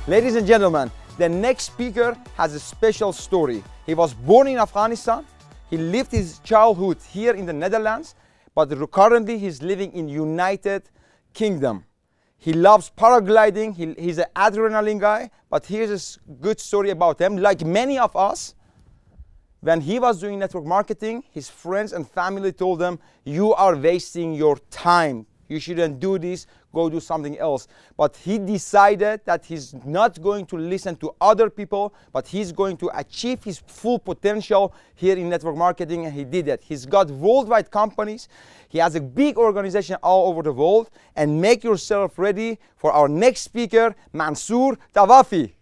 Ladies and gentlemen, the next speaker has a special story. He was born in Afghanistan. He lived his childhood here in the Netherlands, but currently he's living in United Kingdom. He loves paragliding. He's an adrenaline guy, but here's a good story about him. Like many of us, when he was doing network marketing, his friends and family told him, "You are wasting your time. You shouldn't do this, go do something else." But he decided that he's not going to listen to other people, but he's going to achieve his full potential here in network marketing, and he did it. He's got worldwide companies. He has a big organization all over the world. And make yourself ready for our next speaker, Mansoor Tawafi.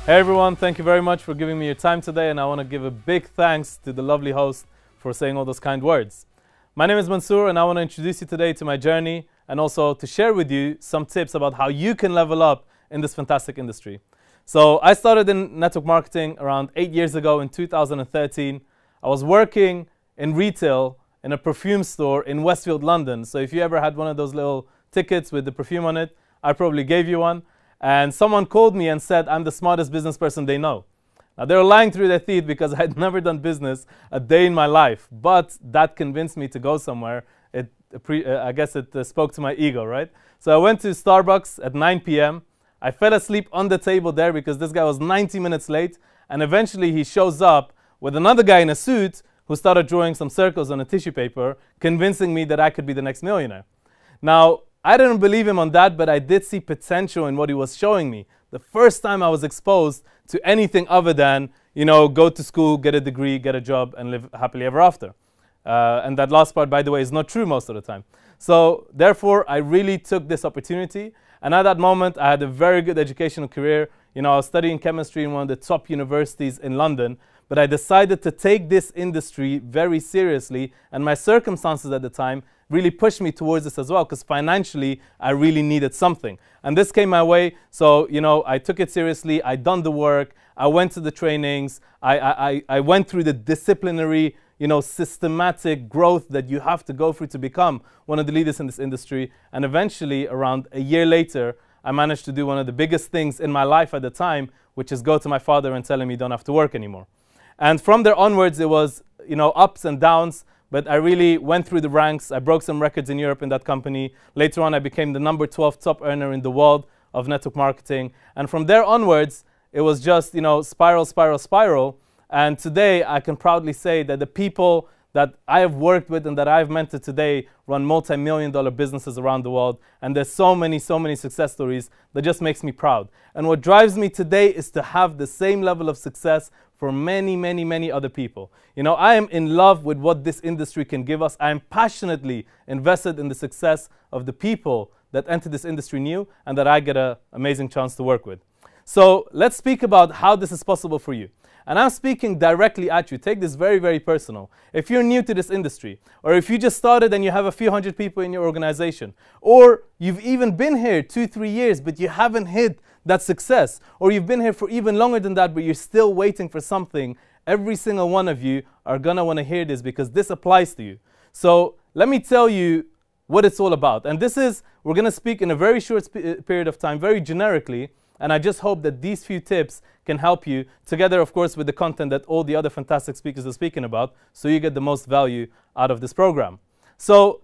Hey everyone, thank you very much for giving me your time today, and I want to give a big thanks to the lovely host for saying all those kind words. My name is Mansoor, and I want to introduce you today to my journey and also to share with you some tips about how you can level up in this fantastic industry. So I started in network marketing around 8 years ago in 2013. I was working in retail in a perfume store in Westfield, London. So if you ever had one of those little tickets with the perfume on it, I probably gave you one. And someone called me and said, "I'm the smartest business person they know." Now, they were lying through their teeth because I had never done business a day in my life. But that convinced me to go somewhere. I guess it spoke to my ego, right? So I went to Starbucks at 9 p.m. I fell asleep on the table there because this guy was 90 minutes late. And eventually he shows up with another guy in a suit who started drawing some circles on a tissue paper, convincing me that I could be the next millionaire. Now, I didn't believe him on that, but I did see potential in what he was showing me. The first time I was exposed to anything other than, go to school, get a degree, get a job, and live happily ever after. And that last part, by the way, is not true most of the time. So therefore, I really took this opportunity. And at that moment, I had a very good educational career. I was studying chemistry in one of the top universities in London. But I decided to take this industry very seriously. And my circumstances at the time really pushed me towards this as well, because financially, I really needed something. And this came my way. So, I took it seriously. I done the work. I went to the trainings. I went through the disciplinary, systematic growth that you have to go through to become one of the leaders in this industry. And eventually, around a year later, I managed to do one of the biggest things in my life at the time, which is go to my father and tell him you don't have to work anymore. And from there onwards, it was, ups and downs. But I really went through the ranks. I broke some records in Europe in that company. Later on, I became the number 12 top earner in the world of network marketing. And from there onwards, it was just, spiral, spiral, spiral. And today, I can proudly say that the people that I have worked with and that I've mentored today run multi-million-dollar businesses around the world. And there's so many success stories that just makes me proud. And what drives me today is to have the same level of success for many, many, many other people. I am in love with what this industry can give us. I am passionately invested in the success of the people that enter this industry new and that I get an amazing chance to work with. So let's speak about how this is possible for you. And I'm speaking directly at you. Take this very, very personal. If you're new to this industry, or if you just started and you have a few hundred people in your organization, or you've even been here 2-3 years, but you haven't hit that success, or you've been here for even longer than that, but you're still waiting for something, every single one of you are going to want to hear this because this applies to you. So let me tell you what it's all about. And we're going to speak in a very short period of time, very generically. And I just hope that these few tips can help you, together, of course, with the content that all the other fantastic speakers are speaking about, so you get the most value out of this program. So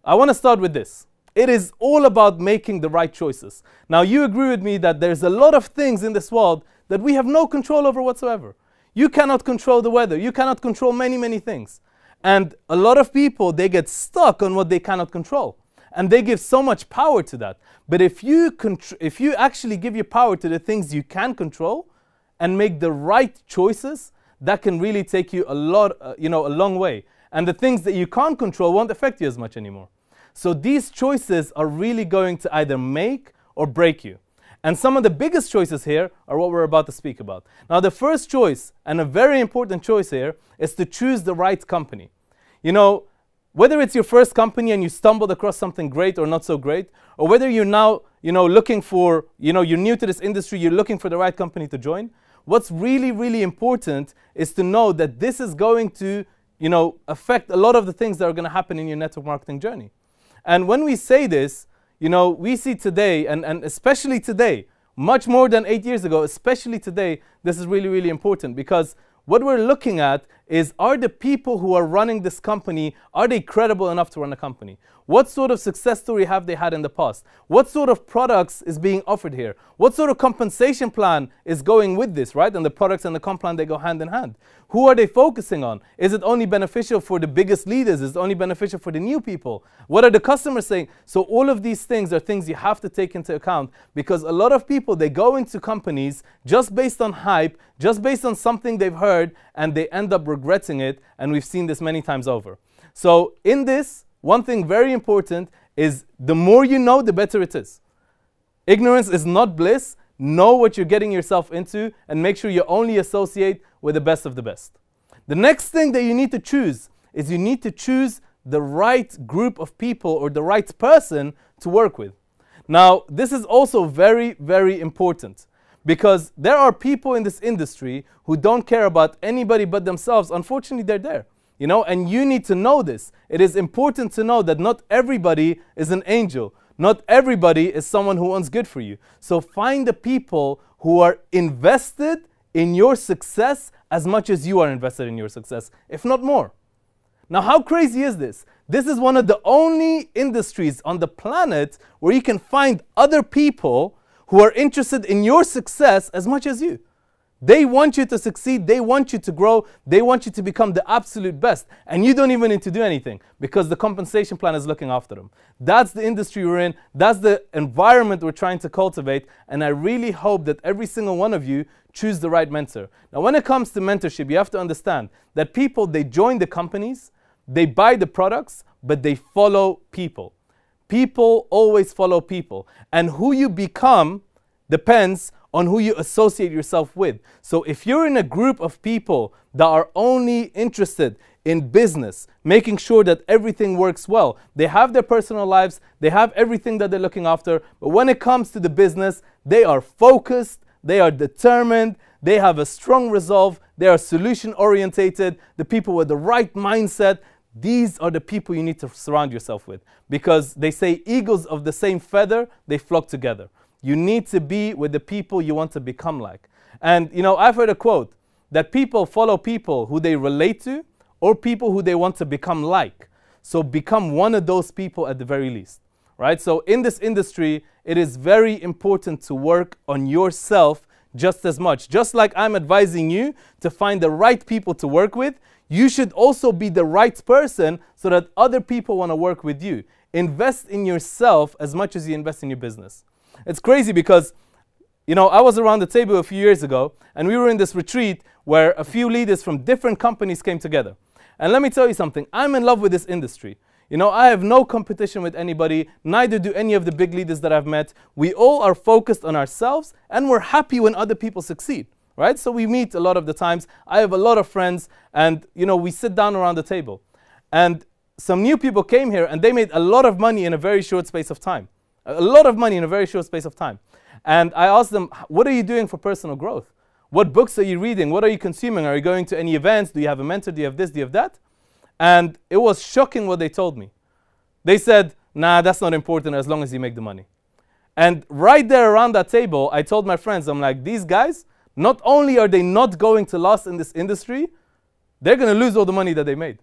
I want to start with this. It is all about making the right choices. Now, you agree with me that there's a lot of things in this world that we have no control over whatsoever. You cannot control the weather. You cannot control many, many things. And a lot of people, they get stuck on what they cannot control. And they give so much power to that. But if you actually give your power to the things you can control and make the right choices, that can really take you a long way. and the things that you can't control won't affect you as much anymore. So these choices are really going to either make or break you. And some of the biggest choices here are what we're about to speak about. Now, the first choice, and a very important choice here, is to choose the right company. You know, whether it's your first company and you stumbled across something great or not so great, or whether you're now, looking for, you're new to this industry, you're looking for the right company to join, what's really, really important is to know that this is going to, affect a lot of the things that are going to happen in your network marketing journey. And when we say this, we see today, and especially today, much more than 8 years ago, especially today, this is really, really important, because what we're looking at is, are the people who are running this company, are they credible enough to run a company? What sort of success story have they had in the past? What sort of products is being offered here? What sort of compensation plan is going with this, right? And the products and the comp plan, they go hand in hand. Who are they focusing on? Is it only beneficial for the biggest leaders? Is it only beneficial for the new people? What are the customers saying? So all of these things are things you have to take into account, because a lot of people, they go into companies just based on hype, just based on something they've heard, and they end up regretting it, and we've seen this many times over. So in this, one thing very important is, the more you know, the better it is. Ignorance is not bliss. Know what you're getting yourself into, and make sure you only associate with the best of the best. The next thing that you need to choose is, you need to choose the right group of people, or the right person to work with. Now, this is also very, very important, because there are people in this industry who don't care about anybody but themselves. Unfortunately, they're there. And you need to know this. It is important to know that not everybody is an angel. Not everybody is someone who wants good for you. So find the people who are invested in your success as much as you are invested in your success, if not more. Now, how crazy is this? This is one of the only industries on the planet where you can find other people who are interested in your success as much as you. They want you to succeed, they want you to grow, they want you to become the absolute best. And you don't even need to do anything, because the compensation plan is looking after them. That's the industry we're in, that's the environment we're trying to cultivate, and I really hope that every single one of you choose the right mentor. Now, when it comes to mentorship, you have to understand that people, they join the companies, they buy the products, but they follow people. People always follow people. And who you become depends on who you associate yourself with. So if you're in a group of people that are only interested in business, making sure that everything works well, they have their personal lives, they have everything that they're looking after, but when it comes to the business, they are focused, they are determined, they have a strong resolve, they are solution orientated, the people with the right mindset. These are the people you need to surround yourself with, because they say eagles of the same feather, they flock together. You need to be with the people you want to become like. And I've heard a quote that people follow people who they relate to, or people who they want to become like. So become one of those people at the very least, right? So in this industry, it is very important to work on yourself just as much. Just like I'm advising you to find the right people to work with, you should also be the right person so that other people want to work with you. Invest in yourself as much as you invest in your business. It's crazy because, I was around the table a few years ago, and we were in this retreat where a few leaders from different companies came together. And let me tell you something, I'm in love with this industry. I have no competition with anybody, neither do any of the big leaders that I've met. We all are focused on ourselves, and we're happy when other people succeed, right? So we meet a lot of the times. I have a lot of friends, and we sit down around the table. And some new people came here, and they made a lot of money in a very short space of time. A lot of money in a very short space of time. And I asked them, what are you doing for personal growth? What books are you reading? What are you consuming? Are you going to any events? Do you have a mentor? Do you have this? Do you have that? And it was shocking what they told me. They said, nah, that's not important as long as you make the money. And right there around that table, I told my friends, I'm like, these guys, not only are they not going to last in this industry, they're going to lose all the money that they made.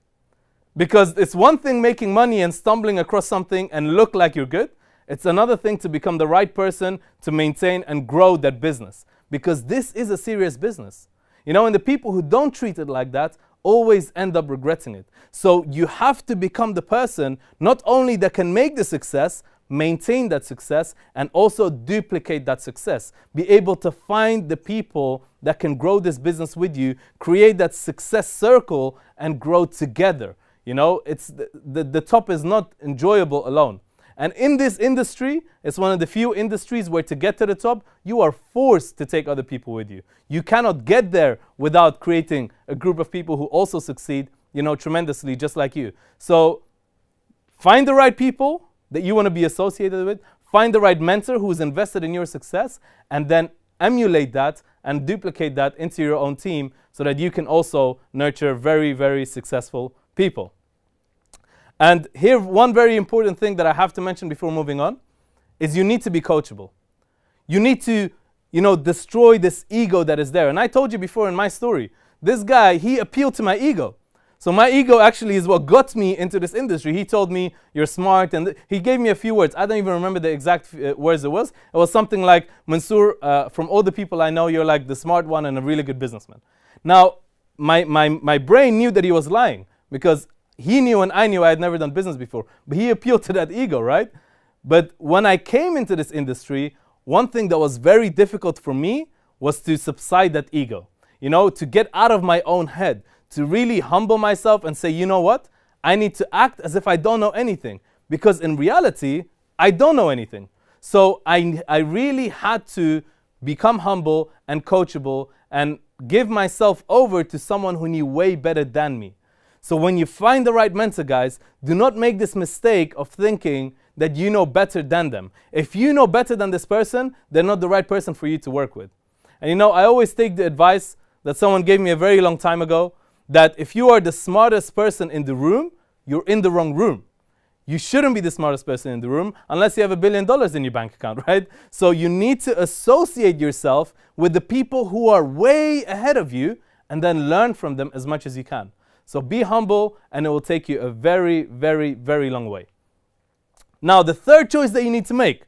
Because it's one thing making money and stumbling across something and look like you're good. It's another thing to become the right person to maintain and grow that business. Because this is a serious business. And the people who don't treat it like that always end up regretting it. So you have to become the person not only that can make the success, maintain that success, and also duplicate that success. Be able to find the people that can grow this business with you, create that success circle, and grow together. You know, it's the top is not enjoyable alone. And in this industry, it's one of the few industries where to get to the top, you are forced to take other people with you. You cannot get there without creating a group of people who also succeed, you know, tremendously, just like you. So find the right people that you want to be associated with, find the right mentor who's invested in your success, and then emulate that and duplicate that into your own team so that you can also nurture very, very successful people. And here, one very important thing that I have to mention before moving on is you need to be coachable. You need to, you know, destroy this ego that is there. And I told you before in my story, this guy, he appealed to my ego. So my ego actually is what got me into this industry. He told me, you're smart, and he gave me a few words. I don't even remember the exact words it was. It was something like, Mansour, from all the people I know, you're like the smart one and a really good businessman. Now, my brain knew that he was lying, because he knew and I knew I had never done business before. But he appealed to that ego, right? But when I came into this industry, one thing that was very difficult for me was to subside that ego. You know, to get out of my own head, to really humble myself and say, you know what? I need to act as if I don't know anything. Because in reality, I don't know anything. So I really had to become humble and coachable and give myself over to someone who knew way better than me. So when you find the right mentor, guys, do not make this mistake of thinking that you know better than them. If you know better than this person, they're not the right person for you to work with. And you know, I always take the advice that someone gave me a very long time ago, that if you are the smartest person in the room, you're in the wrong room. You shouldn't be the smartest person in the room unless you have $1 billion in your bank account, right? So you need to associate yourself with the people who are way ahead of you and then learn from them as much as you can. So be humble, and it will take you a very, very, very long way. Now, the third choice that you need to make,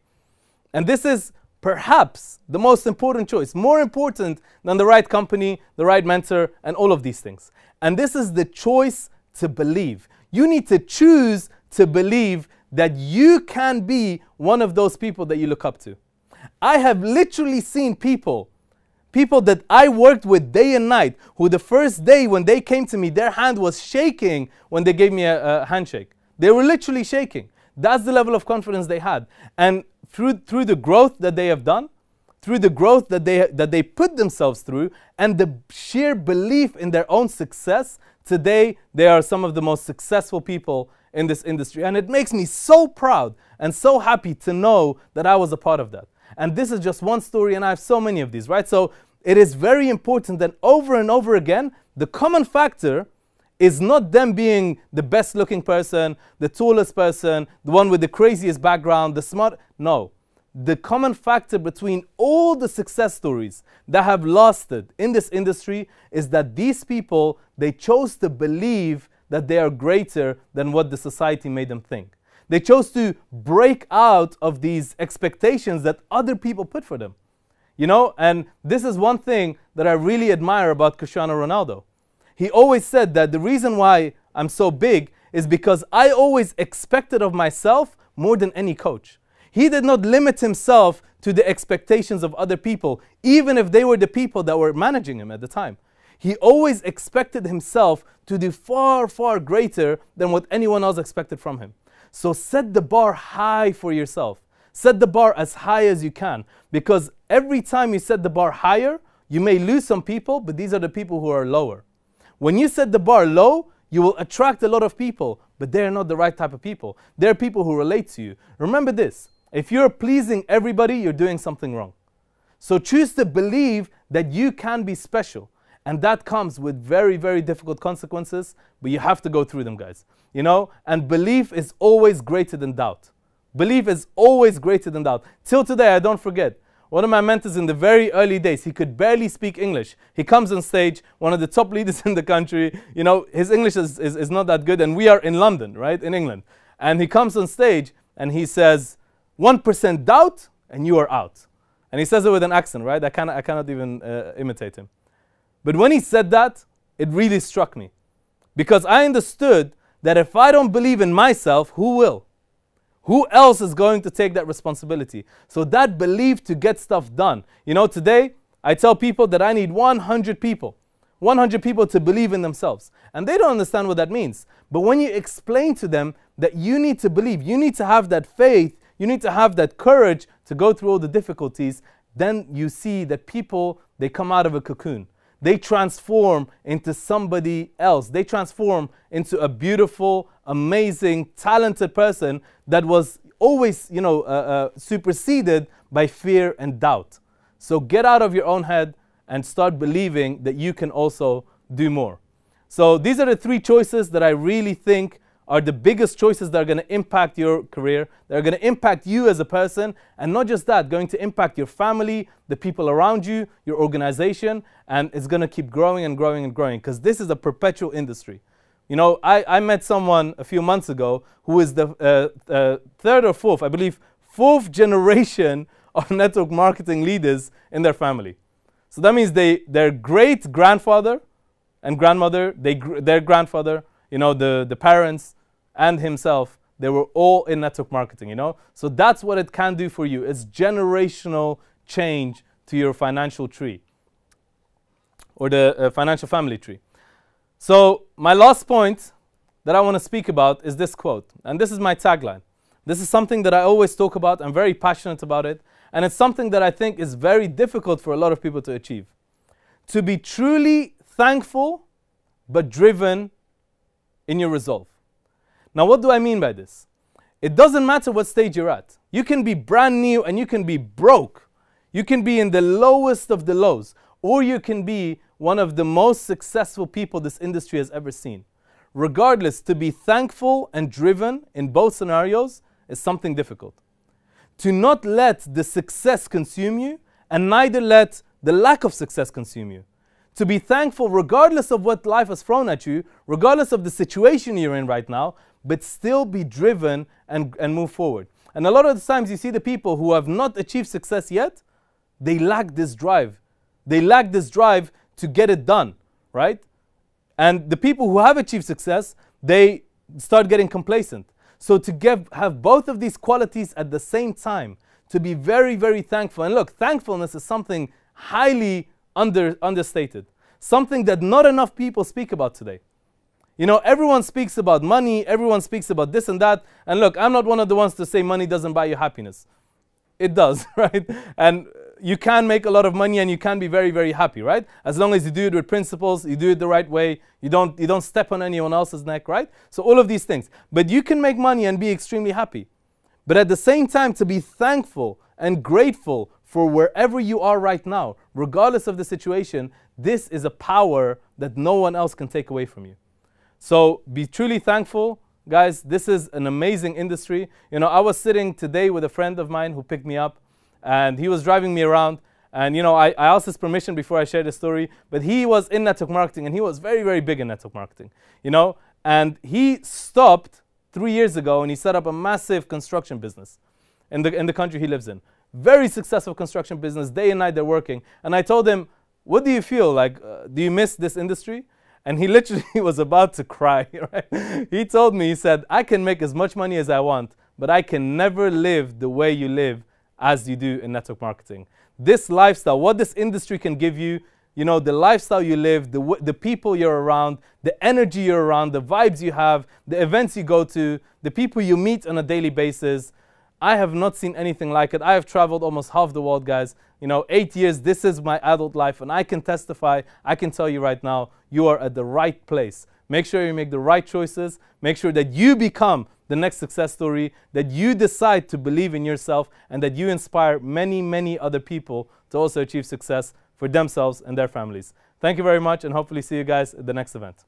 and this is perhaps the most important choice, more important than the right company, the right mentor, and all of these things. And this is the choice to believe. You need to choose to believe that you can be one of those people that you look up to. I have literally seen people that I worked with day and night, who the first day when they came to me, their hand was shaking when they gave me a handshake. They were literally shaking. That's the level of confidence they had. And through the growth that they have done, through the growth that they put themselves through, and the sheer belief in their own success, today they are some of the most successful people in this industry. And it makes me so proud and so happy to know that I was a part of that. And this is just one story, and I have so many of these, right? So it is very important that over and over again, the common factor is not them being the best looking person, the tallest person, the one with the craziest background, the smart. No. The common factor between all the success stories that have lasted in this industry is that these people, they chose to believe that they are greater than what the society made them think. They chose to break out of these expectations that other people put for them. You know, and this is one thing that I really admire about Cristiano Ronaldo. He always said that the reason why I'm so big is because I always expected of myself more than any coach. He did not limit himself to the expectations of other people, even if they were the people that were managing him at the time. He always expected himself to do far, far greater than what anyone else expected from him. So set the bar high for yourself. Set the bar as high as you can, because every time you set the bar higher, you may lose some people, but these are the people who are lower. When you set the bar low, you will attract a lot of people, but they're not the right type of people. They're people who relate to you. Remember this, if you're pleasing everybody, you're doing something wrong. So choose to believe that you can be special. And that comes with very, very difficult consequences, but you have to go through them, guys. You know, and belief is always greater than doubt. Belief is always greater than doubt. Till today, I don't forget, one of my mentors in the very early days, he could barely speak English. He comes on stage, one of the top leaders in the country, you know, his English is not that good, and we are in London, right, in England. And he comes on stage, and he says, 1% doubt, and you are out. And he says it with an accent, right? I cannot even imitate him. But when he said that, it really struck me. Because I understood that if I don't believe in myself, who will? Who else is going to take that responsibility? So that belief to get stuff done. You know, today, I tell people that I need 100 people. 100 people to believe in themselves. And they don't understand what that means. But when you explain to them that you need to believe, you need to have that faith, you need to have that courage to go through all the difficulties, then you see that people, they come out of a cocoon. They transform into somebody else. They transform into a beautiful, amazing, talented person that was always, superseded by fear and doubt. So get out of your own head and start believing that you can also do more. So these are the 3 choices that I really think are the biggest choices that are going to impact your career, that are going to impact you as a person, and not just that, going to impact your family, the people around you, your organization, and it's going to keep growing and growing and growing, because this is a perpetual industry. You know, I met someone a few months ago who is the 3rd or 4th, I believe, 4th generation of network marketing leaders in their family. So that means their great-grandfather and grandmother, their grandfather, the parents, and himself, they were all in network marketing, So that's what it can do for you. It's generational change to your financial tree, or the financial family tree. So my last point that I want to speak about is this quote. And this is my tagline. This is something that I always talk about. I'm very passionate about it. And it's something that I think is very difficult for a lot of people to achieve. To be truly thankful, but driven in your resolve. Now, what do I mean by this? It doesn't matter what stage you're at. You can be brand new and you can be broke. You can be in the lowest of the lows, or you can be one of the most successful people this industry has ever seen. Regardless, to be thankful and driven in both scenarios is something difficult. To not let the success consume you, and neither let the lack of success consume you. To be thankful regardless of what life has thrown at you, regardless of the situation you're in right now, but still be driven and move forward. And a lot of the times you see the people who have not achieved success yet, they lack this drive. They lack this drive to get it done, right? And the people who have achieved success, they start getting complacent. So to have both of these qualities at the same time, to be very, very thankful. And look, thankfulness is something highly understated. Something that not enough people speak about today. Everyone speaks about money, everyone speaks about this and that. And look, I'm not one of the ones to say money doesn't buy you happiness. It does, right? And you can make a lot of money and you can be very, very happy, right? As long as you do it with principles, you do it the right way, you don't step on anyone else's neck, right? So all of these things. But you can make money and be extremely happy. But at the same time, to be thankful and grateful for wherever you are right now, regardless of the situation, this is a power that no one else can take away from you. So be truly thankful. Guys, this is an amazing industry. I was sitting today with a friend of mine who picked me up, and he was driving me around. And I asked his permission before I shared the story, but he was in network marketing, and he was very, very big in network marketing. And he stopped 3 years ago, and he set up a massive construction business in the country he lives in. Very successful construction business, day and night they're working. And I told him, what do you feel like? Do you miss this industry? And he literally was about to cry, right? He told me, he said, I can make as much money as I want, but I can never live the way you live as you do in network marketing. This lifestyle, what this industry can give you, the lifestyle you live, the people you're around, the energy you're around, the vibes you have, the events you go to, the people you meet on a daily basis. I have not seen anything like it. I have traveled almost half the world, guys. 8 years, this is my adult life, and I can testify, I can tell you right now, you are at the right place. Make sure you make the right choices. Make sure that you become the next success story, that you decide to believe in yourself, and that you inspire many, many other people to also achieve success for themselves and their families. Thank you very much, and hopefully see you guys at the next event.